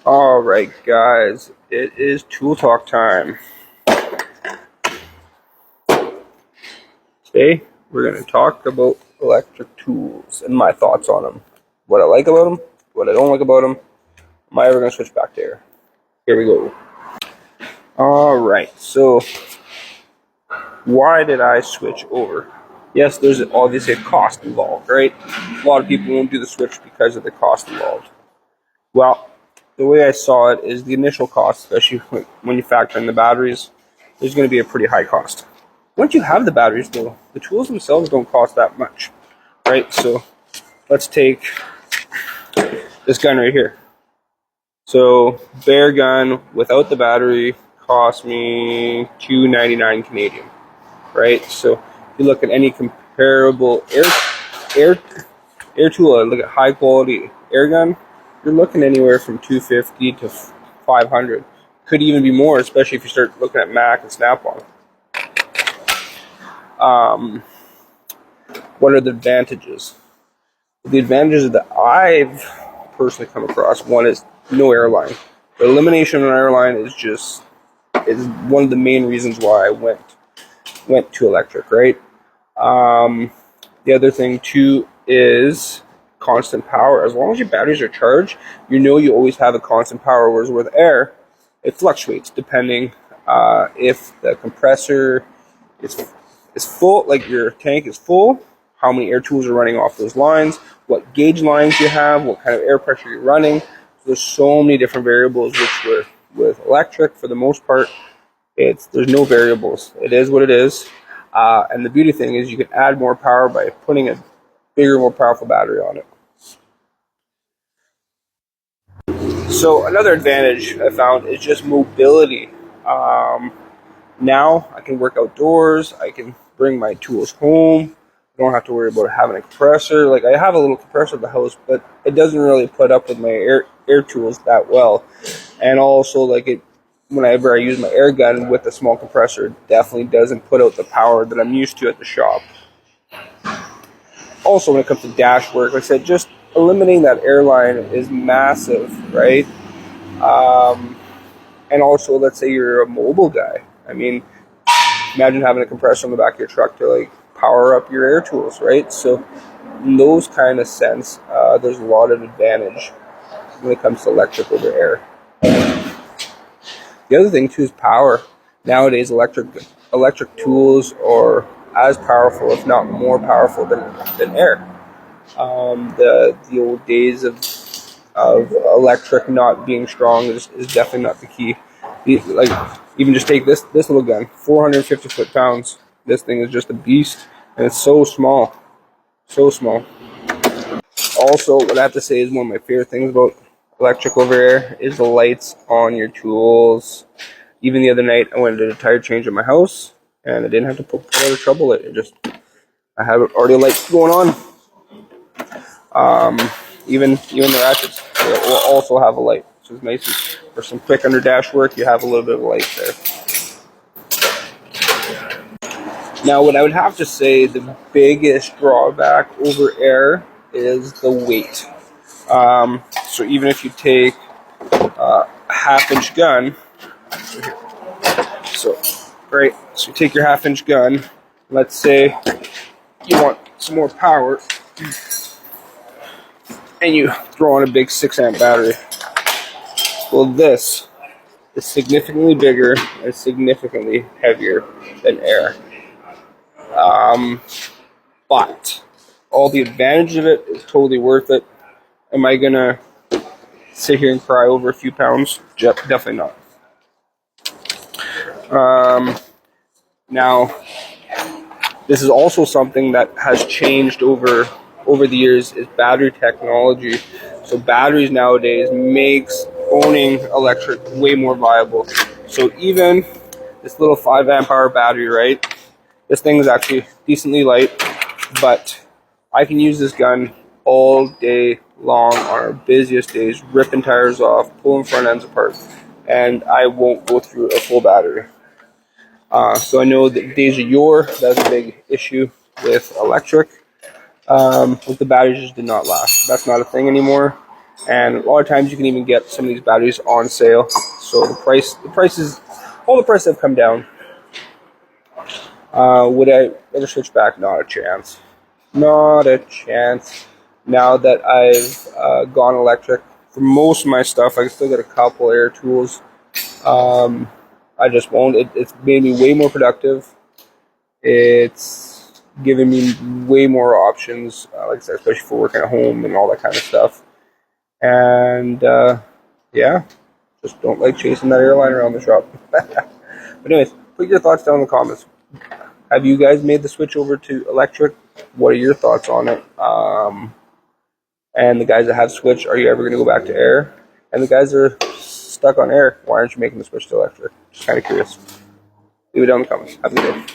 Alright guys, it is tool talk time. Today we're going to talk about electric tools and my thoughts on them. What I like about them, what I don't like about them. Am I ever going to switch back to air? Here we go. Alright, so why did I switch over? Yes, there's obviously a cost involved, right? A lot of people won't do the switch because of the cost involved. Well, the way I saw it is the initial cost, especially when you factor in the batteries, there's going to be a pretty high cost. Once you have the batteries, though, the tools themselves don't cost that much, right? So let's take this gun right here. So bare gun without the battery cost me $2.99 Canadian, right? So if you look at any comparable air tool, look at high quality air gun, you're looking anywhere from $250 to $500. Could even be more, especially if you start looking at Mac and Snap-on. What are the advantages? The advantages that I've personally come across, one is no airline. The elimination of an airline is one of the main reasons why I went to electric, right? The other thing too is constant power. As long as your batteries are charged, you always have a constant power. Whereas with air, it fluctuates depending if the compressor is full, like your tank is full, how many air tools are running off those lines, what gauge lines you have, what kind of air pressure you're running. So there's so many different variables, which with electric, for the most part, there's no variables. It is what it is. And the beauty thing is you can add more power by putting a bigger, more powerful battery on it. So another advantage I found is just mobility. Now I can work outdoors. I can bring my tools home. I don't have to worry about having a compressor. Like, I have a little compressor at the house, but it doesn't really put up with my air tools that well. And also, whenever I use my air gun with a small compressor, it definitely doesn't put out the power that I'm used to at the shop. Also, when it comes to dash work, like I said, just eliminating that airline is massive, right? And also, let's say you're a mobile guy. I mean, imagine having a compressor on the back of your truck to power up your air tools, right? So in those kind of sense, there's a lot of advantage when it comes to electric over air. The other thing too is power. Nowadays, electric tools are as powerful, if not more powerful than air. The old days of electric not being strong is definitely not the key. Even just take this little gun, 450 foot-pounds. This thing is just a beast, and it's so small, so small. Also, what I have to say is one of my favorite things about electric over air is the lights on your tools. Even the other night, I went and did a tire change at my house, and I didn't have to put out of trouble. I have already a light going on. Even the ratchets will also have a light, which is nice. For some quick under dash work, you have a little bit of a light there. Now, what I would have to say the biggest drawback over air is the weight. So even if you take a half-inch gun, so you take your half-inch gun, let's say you want some more power, and you throw on a big 6-amp battery. Well, this is significantly bigger and significantly heavier than air. But all the advantage of it is totally worth it. Am I gonna sit here and cry over a few pounds? Definitely not. Now, this is also something that has changed over the years, is battery technology. So batteries nowadays makes owning electric way more viable. So even this little 5-amp hour battery, right? This thing is actually decently light, but I can use this gun all day long on our busiest days, ripping tires off, pulling front ends apart, and I won't go through a full battery. So I know that days of yore, that's a big issue with electric. With the batteries just did not last. That's not a thing anymore. And a lot of times you can even get some of these batteries on sale. So the prices, all the prices have come down. Would I ever switch back? Not a chance. Not a chance. Now that I've gone electric for most of my stuff, I still got a couple air tools. I just won't. It's made me way more productive. It's given me way more options, like I said, especially for working at home and all that kind of stuff. And yeah, just don't like chasing that airline around the shop. But anyways, put your thoughts down in the comments. Have you guys made the switch over to electric? What are your thoughts on it? And the guys that have switched, are you ever going to go back to air? And the guys that are stuck on air, why aren't you making the switch to electric? Just kind of curious. Leave it down in the comments. Have a good day.